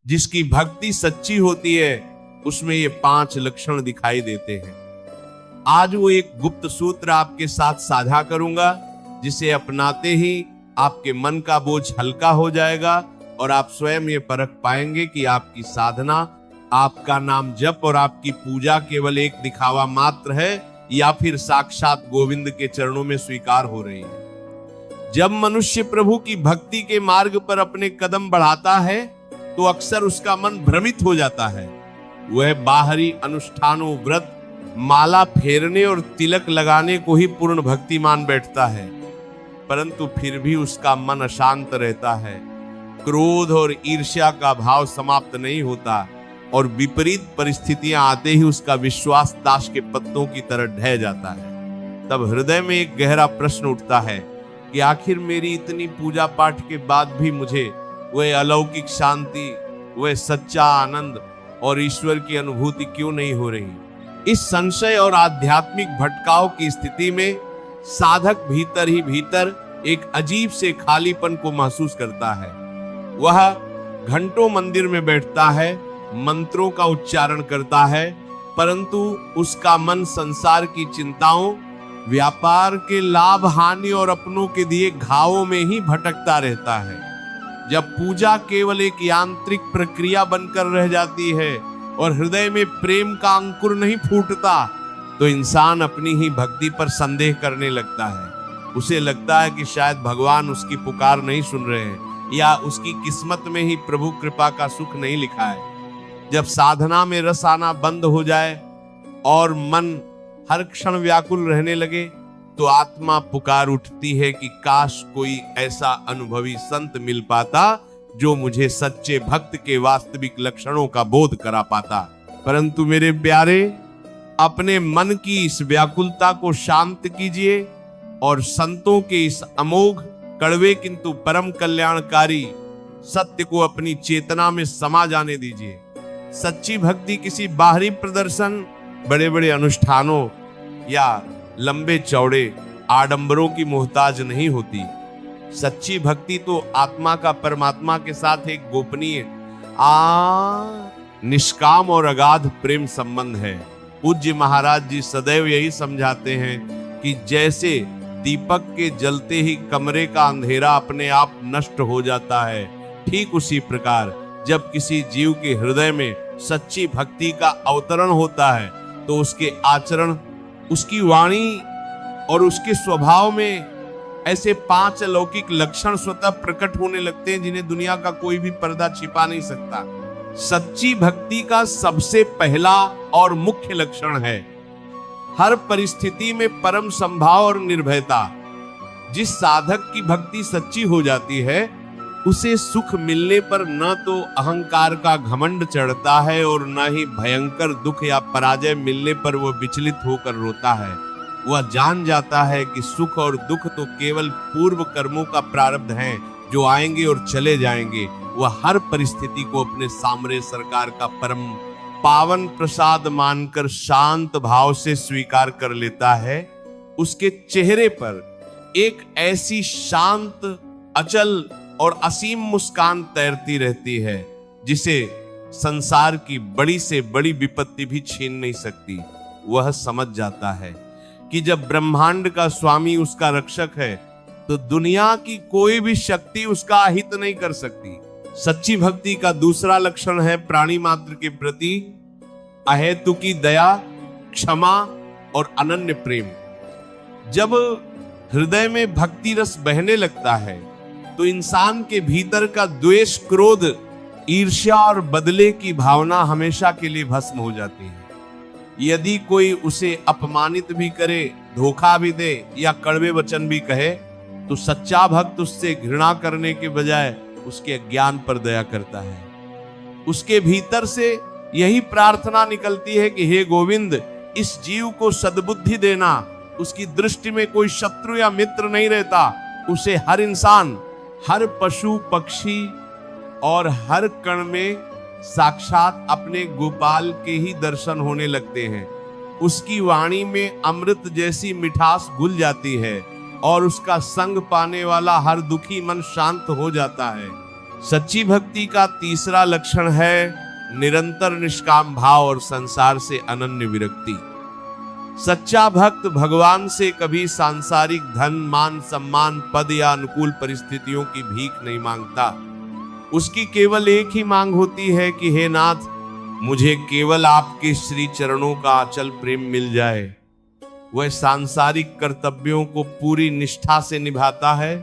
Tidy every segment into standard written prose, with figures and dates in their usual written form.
जिसकी भक्ति सच्ची होती है उसमें ये 5 लक्षण दिखाई देते हैं। आज वो एक गुप्त सूत्र आपके साथ साझा करूंगा, जिसे अपनाते ही आपके मन का बोझ हल्का हो जाएगा और आप स्वयं ये परख पाएंगे कि आपकी साधना, आपका नाम जप और आपकी पूजा केवल एक दिखावा मात्र है या फिर साक्षात गोविंद के चरणों में स्वीकार हो रही है। जब मनुष्य प्रभु की भक्ति के मार्ग पर अपने कदम बढ़ाता है तो अक्सर उसका मन भ्रमित हो जाता है। वह बाहरी अनुष्ठानों, व्रत, माला फेरने और तिलक लगाने को ही पूर्ण भक्ति मान बैठता है, परंतु फिर भी उसका मन अशांत रहता है। क्रोध और ईर्ष्या का भाव समाप्त नहीं होता और विपरीत परिस्थितियां आते ही उसका विश्वास ताश के पत्तों की तरह ढह जाता है। तब हृदय में एक गहरा प्रश्न उठता है कि आखिर मेरी इतनी पूजा पाठ के बाद भी मुझे वह अलौकिक शांति, वह सच्चा आनंद और ईश्वर की अनुभूति क्यों नहीं हो रही। इस संशय और आध्यात्मिक भटकाव की स्थिति में साधक भीतर ही भीतर एक अजीब से खालीपन को महसूस करता है। वह घंटों मंदिर में बैठता है, मंत्रों का उच्चारण करता है, परंतु उसका मन संसार की चिंताओं, व्यापार के लाभ हानि और अपनों के दिए घावों में ही भटकता रहता है। जब पूजा केवल एक यांत्रिक प्रक्रिया बनकर रह जाती है और हृदय में प्रेम का अंकुर नहीं फूटता, तो इंसान अपनी ही भक्ति पर संदेह करने लगता है। उसे लगता है कि शायद भगवान उसकी पुकार नहीं सुन रहे हैं या उसकी किस्मत में ही प्रभु कृपा का सुख नहीं लिखा है। जब साधना में रस आना बंद हो जाए और मन हर क्षण व्याकुल रहने लगे, तो आत्मा पुकार उठती है कि काश कोई ऐसा अनुभवी संत मिल पाता जो मुझे सच्चे भक्त के वास्तविक लक्षणों का बोध करा पाता। परंतु मेरे प्यारे, अपने मन की इस व्याकुलता को शांत कीजिए और संतों के इस अमोघ, कड़वे किंतु परम कल्याणकारी सत्य को अपनी चेतना में समा जाने दीजिए। सच्ची भक्ति किसी बाहरी प्रदर्शन, बड़े बड़े अनुष्ठानों या लंबे चौड़े आडंबरों की मोहताज नहीं होती। सच्ची भक्ति तो आत्मा का परमात्मा के साथ एक गोपनीय, निष्काम और अगाध प्रेम संबंध है। पूज्य महाराज जी सदैव यही समझाते हैं कि जैसे दीपक के जलते ही कमरे का अंधेरा अपने आप नष्ट हो जाता है, ठीक उसी प्रकार जब किसी जीव के हृदय में सच्ची भक्ति का अवतरण होता है तो उसके आचरण, उसकी वाणी और उसके स्वभाव में ऐसे 5 अलौकिक लक्षण स्वतः प्रकट होने लगते हैं जिन्हें दुनिया का कोई भी पर्दा छिपा नहीं सकता। सच्ची भक्ति का सबसे पहला और मुख्य लक्षण है हर परिस्थिति में परम संभाव और निर्भयता। जिस साधक की भक्ति सच्ची हो जाती है, उसे सुख मिलने पर न तो अहंकार का घमंड चढ़ता है और न ही भयंकर दुख या पराजय मिलने पर वह विचलित होकर रोता है। वह जान जाता है कि सुख और दुख तो केवल पूर्व कर्मों का प्रारब्ध हैं जो आएंगे और चले जाएंगे। वह हर परिस्थिति को अपने सामने सरकार का परम पावन प्रसाद मानकर शांत भाव से स्वीकार कर लेता है। उसके चेहरे पर एक ऐसी शांत, अचल और असीम मुस्कान तैरती रहती है जिसे संसार की बड़ी से बड़ी विपत्ति भी छीन नहीं सकती। वह समझ जाता है कि जब ब्रह्मांड का स्वामी उसका रक्षक है तो दुनिया की कोई भी शक्ति उसका अहित नहीं कर सकती। सच्ची भक्ति का दूसरा लक्षण है प्राणी मात्र के प्रति अहेतुकी दया, क्षमा और अनन्य प्रेम। जब हृदय में भक्ति रस बहने लगता है तो इंसान के भीतर का द्वेष, क्रोध, ईर्ष्या और बदले की भावना हमेशा के लिए भस्म हो जाती है। यदि कोई उसे अपमानित भी करे, धोखा भी दे या कड़वे वचन भी कहे, तो सच्चा भक्त उससे घृणा करने के बजाय उसके अज्ञान पर दया करता है। उसके भीतर से यही प्रार्थना निकलती है कि हे गोविंद, इस जीव को सद्बुद्धि देना। उसकी दृष्टि में कोई शत्रु या मित्र नहीं रहता। उसे हर इंसान, हर पशु पक्षी और हर कण में साक्षात अपने गोपाल के ही दर्शन होने लगते हैं। उसकी वाणी में अमृत जैसी मिठास घुल जाती है और उसका संग पाने वाला हर दुखी मन शांत हो जाता है। सच्ची भक्ति का तीसरा लक्षण है निरंतर निष्काम भाव और संसार से अनन्य विरक्ति। सच्चा भक्त भगवान से कभी सांसारिक धन, मान, सम्मान, पद या अनुकूल परिस्थितियों की भीख नहीं मांगता। उसकी केवल एक ही मांग होती है कि हे नाथ, मुझे केवल आपके श्री चरणों का अचल प्रेम मिल जाए। वह सांसारिक कर्तव्यों को पूरी निष्ठा से निभाता है,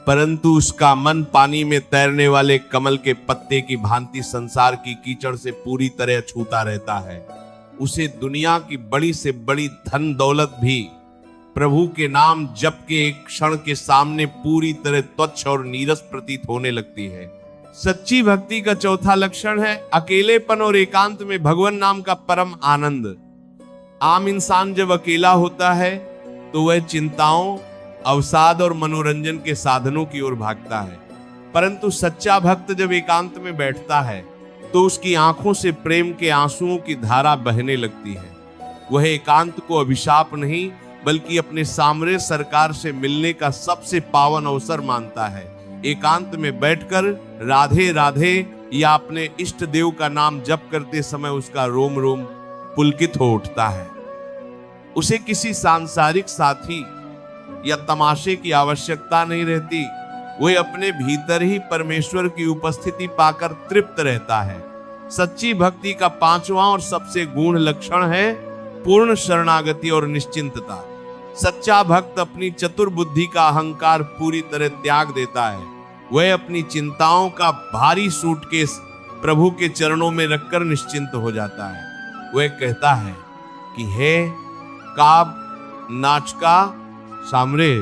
परंतु उसका मन पानी में तैरने वाले कमल के पत्ते की भांति संसार की कीचड़ से पूरी तरह छूता रहता है। उसे दुनिया की बड़ी से बड़ी धन दौलत भी प्रभु के नाम जप के एक क्षण के सामने पूरी तरह तुच्छ और नीरस प्रतीत होने लगती है। सच्ची भक्ति का चौथा लक्षण है अकेलेपन और एकांत में भगवान नाम का परम आनंद। आम इंसान जब अकेला होता है तो वह चिंताओं, अवसाद और मनोरंजन के साधनों की ओर भागता है, परंतु सच्चा भक्त जब एकांत में बैठता है तो उसकी आंखों से प्रेम के आंसुओं की धारा बहने लगती है। वह एकांत को अभिशाप नहीं बल्कि अपने सामने सरकार से मिलने का सबसे पावन अवसर मानता है। एकांत में बैठकर राधे राधे या अपने इष्ट देव का नाम जप करते समय उसका रोम रोम पुलकित हो उठता है। उसे किसी सांसारिक साथी या तमाशे की आवश्यकता नहीं रहती। वह अपने भीतर ही परमेश्वर की उपस्थिति पाकर तृप्त रहता है। सच्ची भक्ति का पांचवा और सबसे गूढ़ लक्षण है पूर्ण शरणागति और निश्चिंतता। सच्चा भक्त अपनी चतुर बुद्धि का अहंकार पूरी तरह त्याग देता है। वह अपनी चिंताओं का भारी सूटकेस प्रभु के चरणों में रखकर निश्चिंत हो जाता है। वह कहता है कि हे काब नाचका सामरे,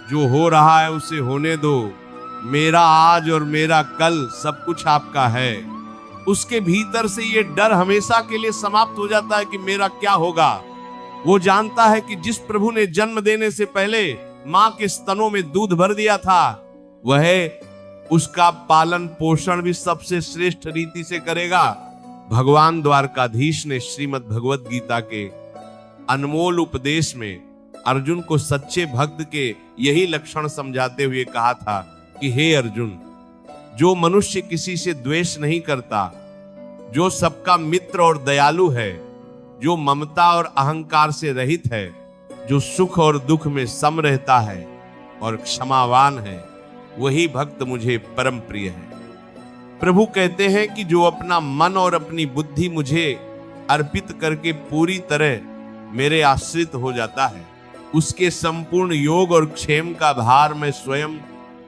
जो हो रहा है उसे होने दो, मेरा आज और मेरा कल सब कुछ आपका है। उसके भीतर से ये डर हमेशा के लिए समाप्त हो जाता है कि मेरा क्या होगा। वो जानता है कि जिस प्रभु ने जन्म देने से पहले मां के स्तनों में दूध भर दिया था, वह उसका पालन पोषण भी सबसे श्रेष्ठ रीति से करेगा। भगवान द्वारकाधीश ने श्रीमद् भगवत गीता के अनमोल उपदेश में अर्जुन को सच्चे भक्त के यही लक्षण समझाते हुए कहा था कि हे अर्जुन, जो मनुष्य किसी से द्वेष नहीं करता, जो सबका मित्र और दयालु है, जो ममता और अहंकार से रहित है, जो सुख और दुख में सम रहता है और क्षमावान है, वही भक्त मुझे परम प्रिय है। प्रभु कहते हैं कि जो अपना मन और अपनी बुद्धि मुझे अर्पित करके पूरी तरह मेरे आश्रित हो जाता है, उसके संपूर्ण योग और क्षेम का भार मैं स्वयं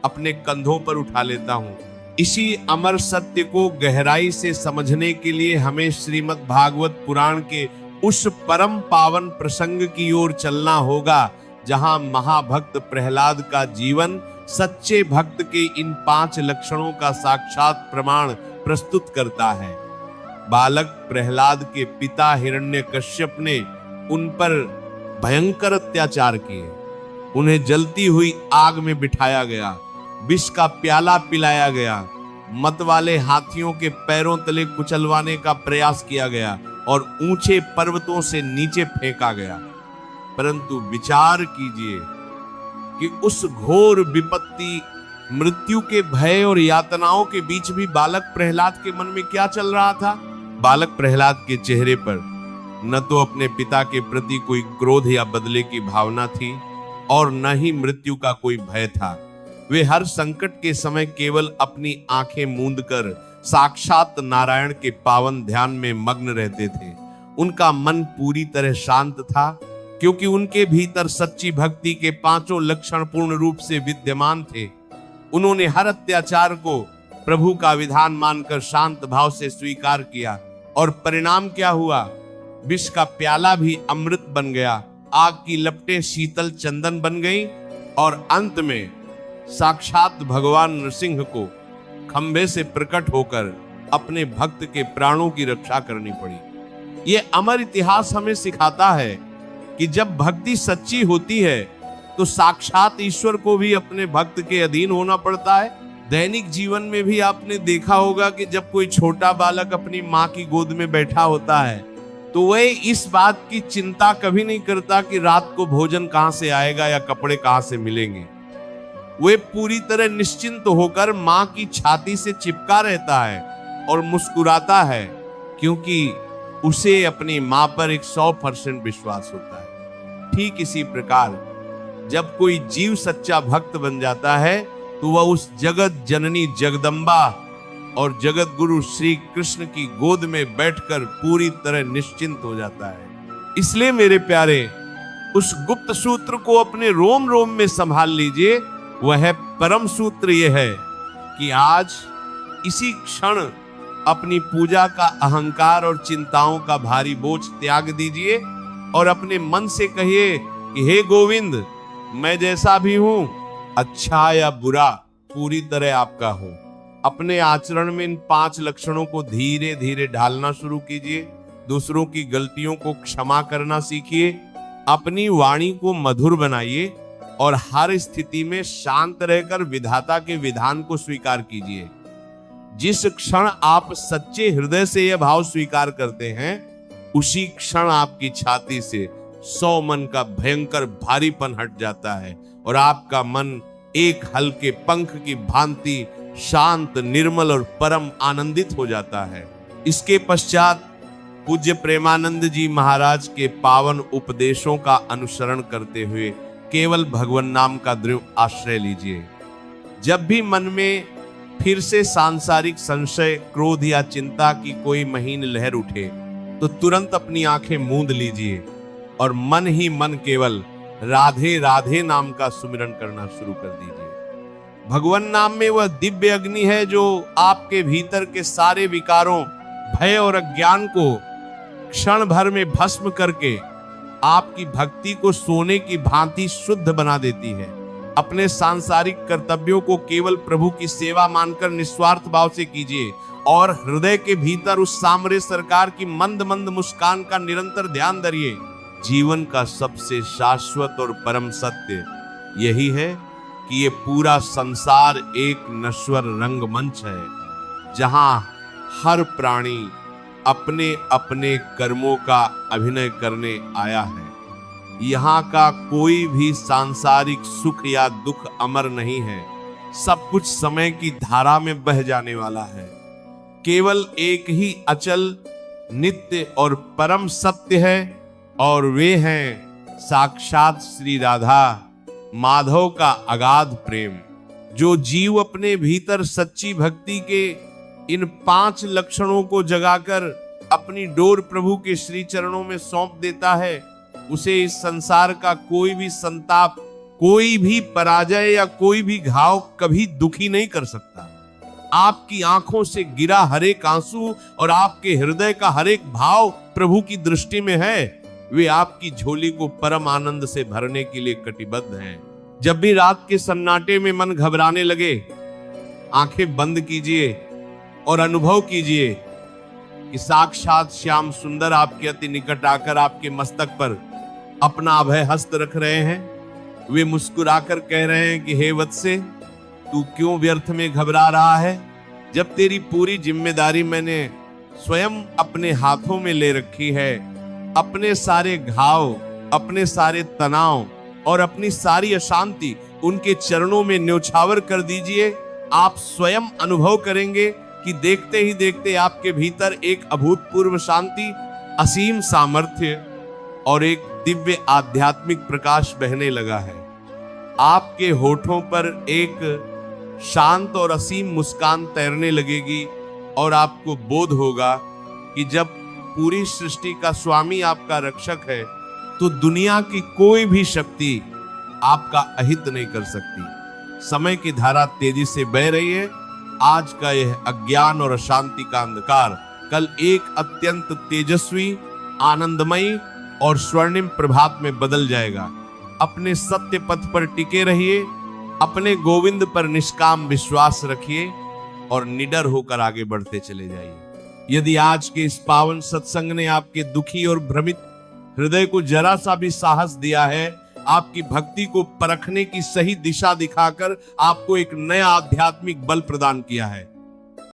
अपने कंधों पर उठा लेता हूँ। इसी अमर सत्य को गहराई से समझने के लिए हमें श्रीमद् भागवत पुराण के उस परम पावन प्रसंग की ओर चलना होगा जहां महाभक्त प्रहलाद का जीवन सच्चे भक्त के इन 5 लक्षणों का साक्षात प्रमाण प्रस्तुत करता है। बालक प्रहलाद के पिता हिरण्यकश्यप ने उन पर भयंकर अत्याचार किए। उन्हें जलती हुई आग में बिठाया गया, विष का प्याला पिलाया गया, मत वाले हाथियों के पैरों तले कुचलवाने का प्रयास किया गया और ऊंचे पर्वतों से नीचे फेंका गया। परंतु विचार कीजिए कि उस घोर विपत्ति, मृत्यु के भय और यातनाओं के बीच भी बालक प्रहलाद के मन में क्या चल रहा था। बालक प्रहलाद के चेहरे पर न तो अपने पिता के प्रति कोई क्रोध या बदले की भावना थी और न ही मृत्यु का कोई भय था। वे हर संकट के समय केवल अपनी आंखें मूंद कर साक्षात नारायण के पावन ध्यान में मग्न रहते थे। उनका मन पूरी तरह शांत था क्योंकि उनके भीतर सच्ची भक्ति के 5 लक्षण पूर्ण रूप से विद्यमान थे। उन्होंने हर अत्याचार को प्रभु का विधान मानकर शांत भाव से स्वीकार किया और परिणाम क्या हुआ? विष का प्याला भी अमृत बन गया, आग की लपटें शीतल चंदन बन गई और अंत में साक्षात भगवान नृसिंह को खंभे से प्रकट होकर अपने भक्त के प्राणों की रक्षा करनी पड़ी। ये अमर इतिहास हमें सिखाता है कि जब भक्ति सच्ची होती है तो साक्षात ईश्वर को भी अपने भक्त के अधीन होना पड़ता है। दैनिक जीवन में भी आपने देखा होगा कि जब कोई छोटा बालक अपनी माँ की गोद में बैठा होता है तो वह इस बात की चिंता कभी नहीं करता कि रात को भोजन कहां से आएगा या कपड़े कहां से मिलेंगे। वे पूरी तरह निश्चिंत होकर मां की छाती से चिपका रहता है और मुस्कुराता है, क्योंकि उसे अपनी मां पर एक 100% विश्वास होता है। ठीक इसी प्रकार जब कोई जीव सच्चा भक्त बन जाता है तो वह उस जगत जननी जगदम्बा और जगत गुरु श्री कृष्ण की गोद में बैठकर पूरी तरह निश्चिंत हो जाता है। इसलिए मेरे प्यारे, उस गुप्त सूत्र को अपने रोम रोम में संभाल लीजिए। वह परम सूत्र यह है कि आज इसी क्षण अपनी पूजा का अहंकार और चिंताओं का भारी बोझ त्याग दीजिए और अपने मन से कहिए कि हे गोविंद, मैं जैसा भी हूं, अच्छा या बुरा, पूरी तरह आपका हूं। अपने आचरण में इन 5 लक्षणों को धीरे धीरे ढालना शुरू कीजिए। दूसरों की गलतियों को क्षमा करना सीखिए। अपनी वाणी को मधुर बनाइए और हर स्थिति में शांत रहकर विधाता के विधान को स्वीकार कीजिए। जिस क्षण आप सच्चे हृदय से यह भाव स्वीकार करते हैं, उसी क्षण आपकी छाती से 100 मन का भयंकर भारीपन हट जाता है और आपका मन एक हल्के पंख की भांति शांत, निर्मल और परम आनंदित हो जाता है। इसके पश्चात पूज्य प्रेमानंद जी महाराज के पावन उपदेशों का अनुसरण करते हुए केवल भगवान नाम का दृढ़ आश्रय लीजिए। जब भी मन में फिर से सांसारिक संशय, क्रोध या चिंता की कोई महीन लहर उठे तो तुरंत अपनी आंखें मूंद लीजिए और मन ही मन केवल राधे राधे नाम का सुमिरन करना शुरू कर दीजिए। भगवान नाम में वह दिव्य अग्नि है जो आपके भीतर के सारे विकारों, भय और अज्ञान को क्षण भर में भस्म करके आपकी भक्ति को सोने की भांति शुद्ध बना देती है। अपने सांसारिक कर्तव्यों को केवल प्रभु की सेवा मानकर निस्वार्थ भाव से कीजिए और हृदय के भीतर उस सामरे सरकार की मंद मंद मुस्कान का निरंतर ध्यान धरिए। जीवन का सबसे शाश्वत और परम सत्य यही है कि ये पूरा संसार एक नश्वर रंगमंच है, जहां हर प्राणी अपने अपने कर्मों का अभिनय करने आया है। यहाँ का कोई भी सांसारिक सुख या दुख अमर नहीं है। सब कुछ समय की धारा में बह जाने वाला है। केवल एक ही अचल, नित्य और परम सत्य है और वे हैं साक्षात श्री राधा माधव का अगाध प्रेम। जो जीव अपने भीतर सच्ची भक्ति के इन 5 लक्षणों को जगाकर अपनी डोर प्रभु के श्री चरणों में सौंप देता है, उसे इस संसार का कोई भी संताप, कोई भी पराजय या कोई भी घाव कभी दुखी नहीं कर सकता। आपकी आंखों से गिरा हर एक आंसू और आपके हृदय का हर एक भाव प्रभु की दृष्टि में है। वे आपकी झोली को परम आनंद से भरने के लिए कटिबद्ध हैं। जब भी रात के सन्नाटे में मन घबराने लगे, आंखें बंद कीजिए और अनुभव कीजिए कि साक्षात श्याम सुंदर आपके अति निकट आकर आपके मस्तक पर अपना अभय हस्त रख रहे हैं। वे मुस्कुराकर कह रहे हैं कि हे वत्से, तू क्यों व्यर्थ में घबरा रहा है, जब तेरी पूरी जिम्मेदारी मैंने स्वयं अपने हाथों में ले रखी है। अपने सारे घाव, अपने सारे तनाव और अपनी सारी अशांति उनके चरणों में न्योछावर कर दीजिए। आप स्वयं अनुभव करेंगे कि देखते ही देखते आपके भीतर एक अभूतपूर्व शांति, असीम सामर्थ्य और एक दिव्य आध्यात्मिक प्रकाश बहने लगा है। आपके होठों पर एक शांत और असीम मुस्कान तैरने लगेगी और आपको बोध होगा कि जब पूरी सृष्टि का स्वामी आपका रक्षक है तो दुनिया की कोई भी शक्ति आपका अहित नहीं कर सकती। समय की धारा तेजी से बह रही है। आज का यह अज्ञान और अशांति का अंधकार कल एक अत्यंत तेजस्वी, आनंदमयी और स्वर्णिम प्रभात में बदल जाएगा। अपने सत्य पथ पर टिके रहिए, अपने गोविंद पर निष्काम विश्वास रखिए और निडर होकर आगे बढ़ते चले जाइए। यदि आज के इस पावन सत्संग ने आपके दुखी और भ्रमित हृदय को जरा सा भी साहस दिया है, आपकी भक्ति को परखने की सही दिशा दिखाकर आपको एक नया आध्यात्मिक बल प्रदान किया है,